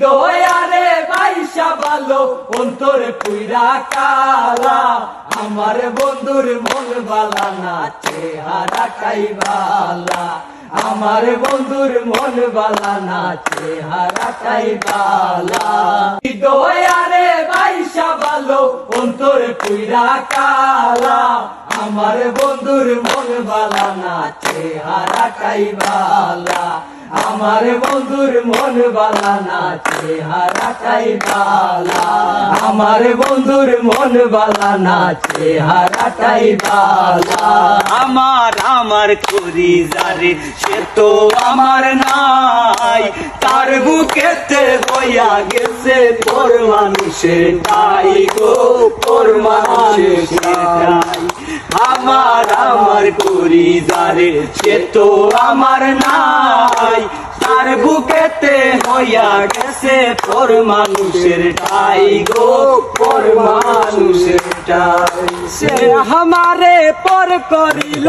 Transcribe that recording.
দয়ারে বাইসা ভালো অন্তরে পুইরা কালা, আমার বন্ধুর মন বালা না চেহারাটাই বালা, আমার বন্ধুর মন বালা না চেহারাটাই বালা। দয়ারে বাইসা ভালো অন্তরে পুইরা কালা, আমার বন্ধুর মন বালা না চেহারাটাই বালা, আমার বন্ধুর মন বালা না চেহারাটাই বালা, আমার বন্ধুর মন বালা না চেহারাটাই বালা। আমার করি যারে সে তো আমার নাই, তার বুকেতে হইয়া গেছে পর মানুষের তাই গো, পর মানুষের তাই। আমার করি যারে সে তো আমার নাই, তার বুকেতে হইয়া গেছে পর মানুষের ঠাই গো, পর মানুষের ঠাই। সে আমারে পর করিল